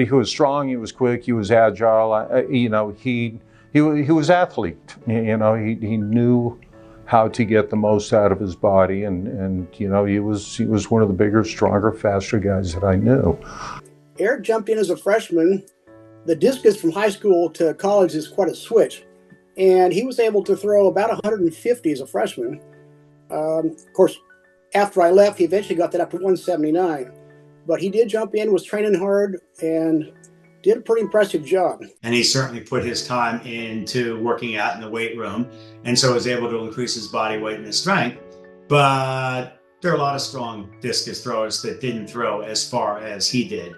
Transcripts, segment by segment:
was strong, he was quick, he was agile. He was athlete. He knew how to get the most out of his body, and he was one of the bigger, stronger, faster guys that I knew. Eric jumped in as a freshman. The discus from high school to college is quite a switch, and he was able to throw about 150 as a freshman. Of course, after I left, he eventually got that up to 179. But he did jump in, was training hard, and did a pretty impressive job. And he certainly put his time into working out in the weight room, and so was able to increase his body weight and his strength. But there are a lot of strong discus throwers that didn't throw as far as he did.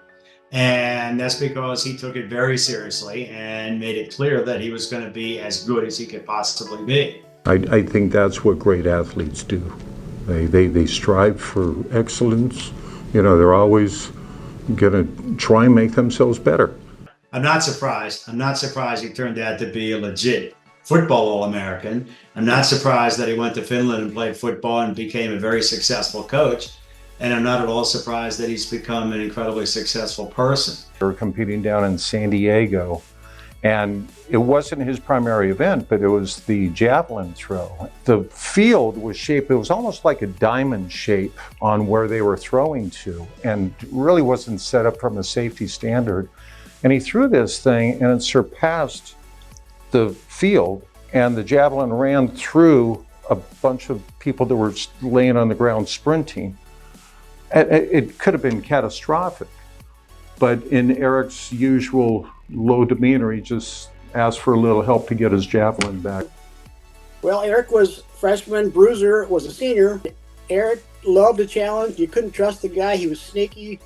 And that's because he took it very seriously and made it clear that he was going to be as good as he could possibly be. I think that's what great athletes do. They strive for excellence. They're always going to try and make themselves better. I'm not surprised. I'm not surprised he turned out to be a legit football All-American. I'm not surprised that he went to Finland and played football and became a very successful coach. And I'm not at all surprised that he's become an incredibly successful person. They were competing down in San Diego, and it wasn't his primary event, but it was the javelin throw. The field was shaped, it was almost like a diamond shape on where they were throwing to, and really wasn't set up from a safety standard. And he threw this thing, and it surpassed the field, and the javelin ran through a bunch of people that were laying on the ground sprinting. It could have been catastrophic, but in Eric's usual low demeanor, he just asked for a little help to get his javelin back. Well, Eric was freshman, Bruiser was a senior. Eric loved a challenge. You couldn't trust the guy. He was sneaky.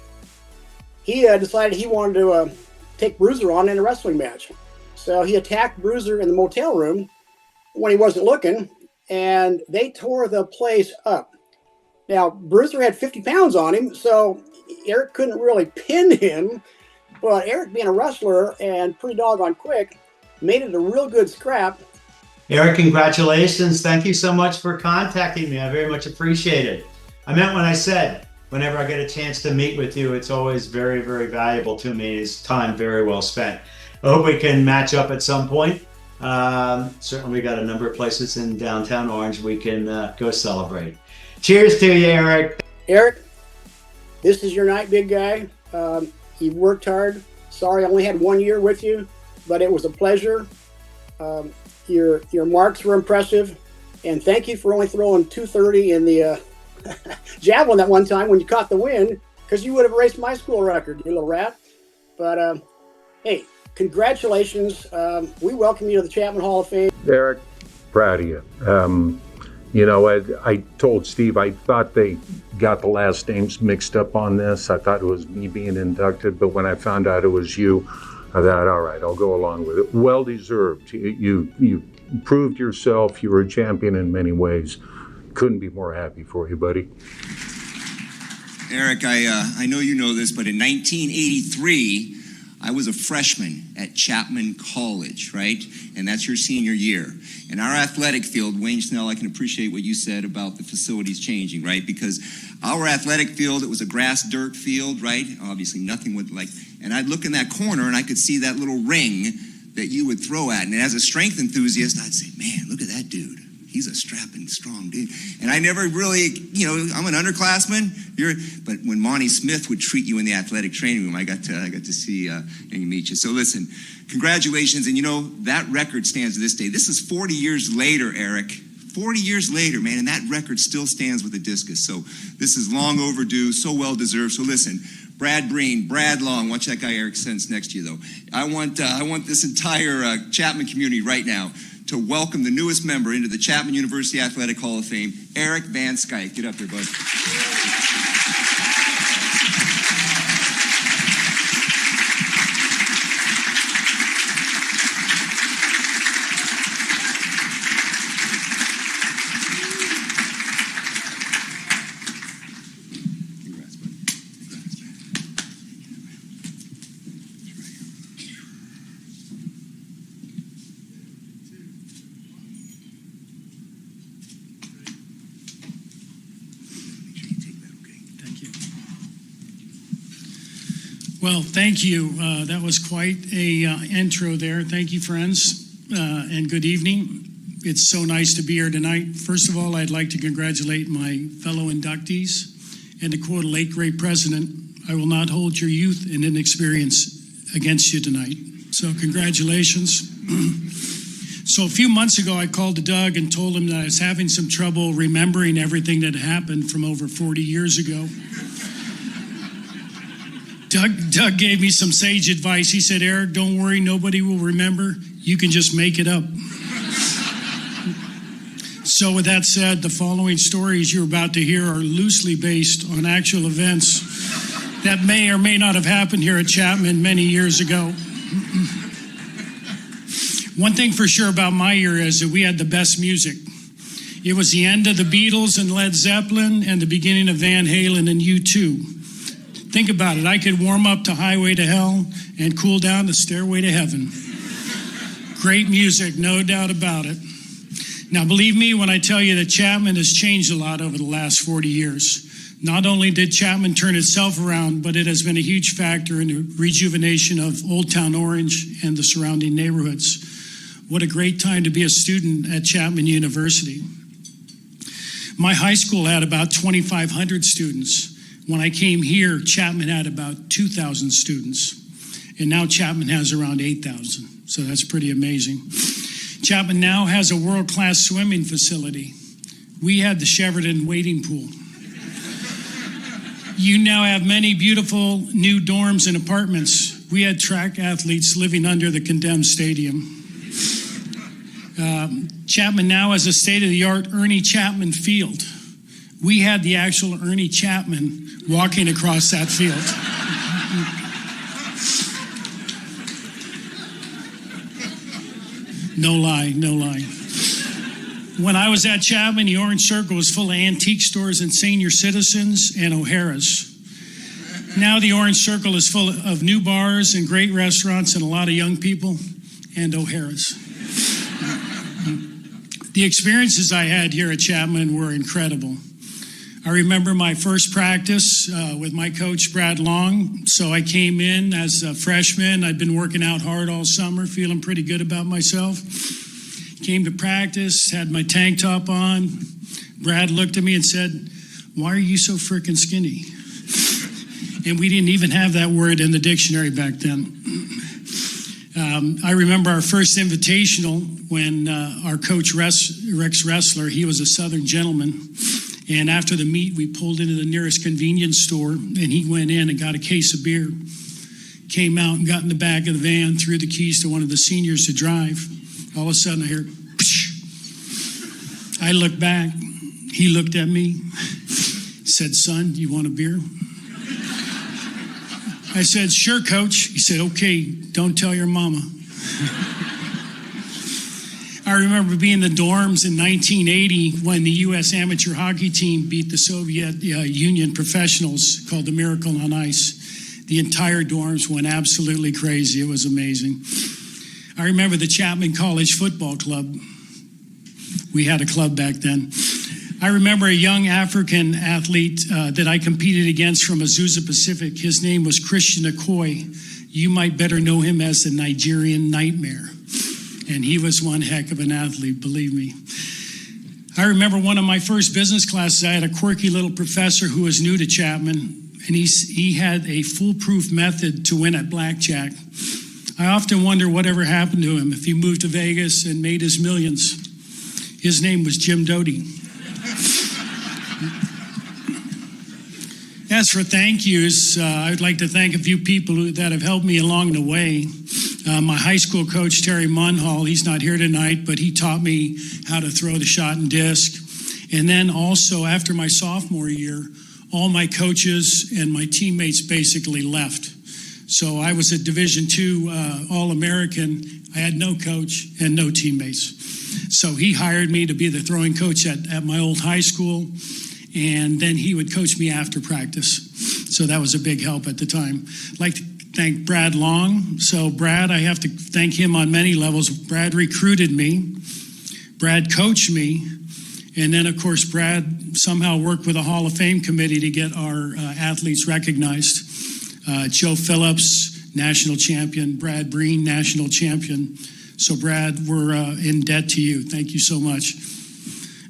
He decided he wanted to take Bruiser on in a wrestling match. So he attacked Bruiser in the motel room when he wasn't looking, and they tore the place up. Now, Bruiser had 50 pounds on him, so Eric couldn't really pin him, but Eric, being a wrestler and pretty doggone quick, made it a real good scrap. Eric, congratulations. Thank you so much for contacting me. I very much appreciate it. I meant what I said. Whenever I get a chance to meet with you, it's always very, very valuable to me. It's time very well spent. I hope we can match up at some point. Certainly, we got a number of places in downtown Orange we can go celebrate. Cheers to you, Eric. Eric, this is your night, big guy. You worked hard. Sorry I only had 1 year with you, but it was a pleasure. Your marks were impressive, and thank you for only throwing 230 in the javelin that one time when you caught the wind, because you would have erased my school record, you little rat. But hey, congratulations. We welcome you to the Chapman Hall of Fame. Eric, proud of you. I told Steve I thought they got the last names mixed up on this. I thought it was me being inducted, but when I found out it was you, I thought, all right, I'll go along with it. Well deserved. You proved yourself. You were a champion in many ways. Couldn't be more happy for you, buddy. Eric, I know you know this, but in 1983, I was a freshman at Chapman College, right? And that's your senior year. In our athletic field, Wayne Snell, I can appreciate what you said about the facilities changing, right? Because our athletic field, it was a grass dirt field, right? Obviously nothing would and I'd look in that corner and I could see that little ring that you would throw at. And as a strength enthusiast, I'd say, man, look at that dude. He's a strapping, strong dude. And I never really, I'm an underclassman. But when Monty Smith would treat you in the athletic training room, I got to see and meet you. So listen, congratulations. And that record stands to this day. This is 40 years later, Eric. 40 years later, man, and that record still stands with the discus. So this is long overdue, so well deserved. So listen, Brad Breen, Brad Long, watch that guy Eric sends next to you though. I want this entire Chapman community right now to welcome the newest member into the Chapman University Athletic Hall of Fame, Eric Van Skike. Get up there, bud. Well, thank you. That was quite a intro there. Thank you, friends, and good evening. It's so nice to be here tonight. First of all, I'd like to congratulate my fellow inductees, and to quote a late great president, I will not hold your youth and inexperience against you tonight. So congratulations. So a few months ago, I called to Doug and told him that I was having some trouble remembering everything that happened from over 40 years ago. Doug gave me some sage advice. He said, Eric, don't worry, nobody will remember. You can just make it up. So with that said, the following stories you're about to hear are loosely based on actual events that may or may not have happened here at Chapman many years ago. One thing for sure about my year is that we had the best music. It was the end of the Beatles and Led Zeppelin and the beginning of Van Halen and U2. Think about it. I could warm up to Highway to Hell and cool down to Stairway to Heaven. Great music, no doubt about it. Now, believe me when I tell you that Chapman has changed a lot over the last 40 years. Not only did Chapman turn itself around, but it has been a huge factor in the rejuvenation of Old Town Orange and the surrounding neighborhoods. What a great time to be a student at Chapman University. My high school had about 2,500 students. When I came here, Chapman had about 2,000 students, and now Chapman has around 8,000, so that's pretty amazing. Chapman now has a world-class swimming facility. We had the Sheridan wading pool. You now have many beautiful new dorms and apartments. We had track athletes living under the condemned stadium. Chapman now has a state-of-the-art Ernie Chapman field. We had the actual Ernie Chapman walking across that field. No lie, no lie. When I was at Chapman, the Orange Circle was full of antique stores and senior citizens and O'Hara's. Now the Orange Circle is full of new bars and great restaurants and a lot of young people and O'Hara's. The experiences I had here at Chapman were incredible. I remember my first practice with my coach, Brad Long. So I came in as a freshman. I'd been working out hard all summer, feeling pretty good about myself. Came to practice, had my tank top on. Brad looked at me and said, "Why are you so freaking skinny?" And we didn't even have that word in the dictionary back then. I remember our first invitational when our coach, Rex Ressler, he was a Southern gentleman. And after the meet, we pulled into the nearest convenience store, and he went in and got a case of beer. Came out and got in the back of the van, threw the keys to one of the seniors to drive. All of a sudden, I heard, psh. I looked back. He looked at me, said, "Son, do you want a beer?" I said, "Sure, Coach." He said, "Okay, don't tell your mama." I remember being in the dorms in 1980 when the U.S. amateur hockey team beat the Soviet Union professionals, called the Miracle on Ice. The entire dorms went absolutely crazy. It was amazing. I remember the Chapman College Football Club. We had a club back then. I remember a young African athlete that I competed against from Azusa Pacific. His name was Christian Okoye. You might better know him as the Nigerian Nightmare. And he was one heck of an athlete, believe me. I remember one of my first business classes, I had a quirky little professor who was new to Chapman, and he had a foolproof method to win at blackjack. I often wonder whatever happened to him if he moved to Vegas and made his millions. His name was Jim Doty. As for thank yous, I'd like to thank a few people that have helped me along the way. My high school coach, Terry Munhall, he's not here tonight, but he taught me how to throw the shot and disc. And then also after my sophomore year, all my coaches and my teammates basically left. So I was a Division II All-American. I had no coach and no teammates. So he hired me to be the throwing coach at my old high school. And then he would coach me after practice. So that was a big help at the time. I'd like to thank Brad Long. So Brad, I have to thank him on many levels. Brad recruited me. Brad coached me. And then, of course, Brad somehow worked with a Hall of Fame committee to get our athletes recognized. Joe Phillips, national champion. Brad Breen, national champion. So, Brad, we're in debt to you. Thank you so much.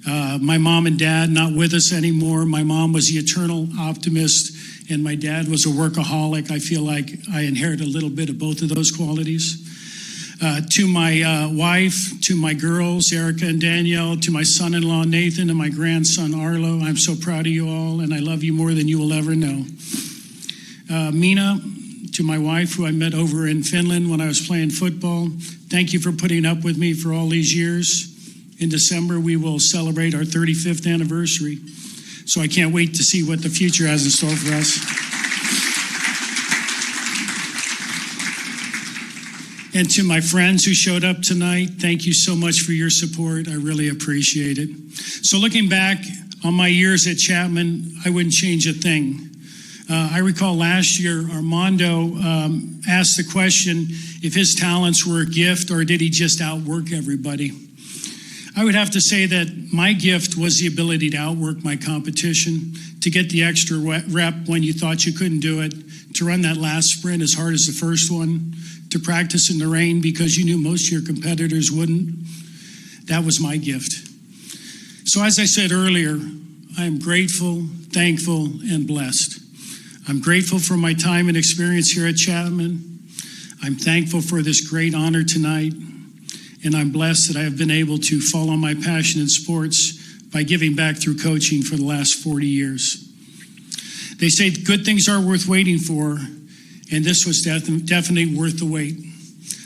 My mom and dad, not with us anymore. My mom was the eternal optimist, and my dad was a workaholic. I feel like I inherited a little bit of both of those qualities. To my wife, to my girls, Erica and Danielle, to my son-in-law, Nathan, and my grandson, Arlo, I'm so proud of you all, and I love you more than you will ever know. Mina, to my wife, who I met over in Finland when I was playing football, thank you for putting up with me for all these years. In December, we will celebrate our 35th anniversary, so I can't wait to see what the future has in store for us. And to my friends who showed up tonight, thank you so much for your support. I really appreciate it. So looking back on my years at Chapman, I wouldn't change a thing. I recall last year, Armando asked the question if his talents were a gift or did he just outwork everybody? I would have to say that my gift was the ability to outwork my competition, to get the extra rep when you thought you couldn't do it, to run that last sprint as hard as the first one, to practice in the rain because you knew most of your competitors wouldn't. That was my gift. So as I said earlier, I am grateful, thankful, and blessed. I'm grateful for my time and experience here at Chapman. I'm thankful for this great honor tonight, and I'm blessed that I have been able to follow my passion in sports by giving back through coaching for the last 40 years. They say good things are worth waiting for, and this was definitely worth the wait.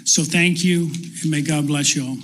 So thank you, and may God bless you all.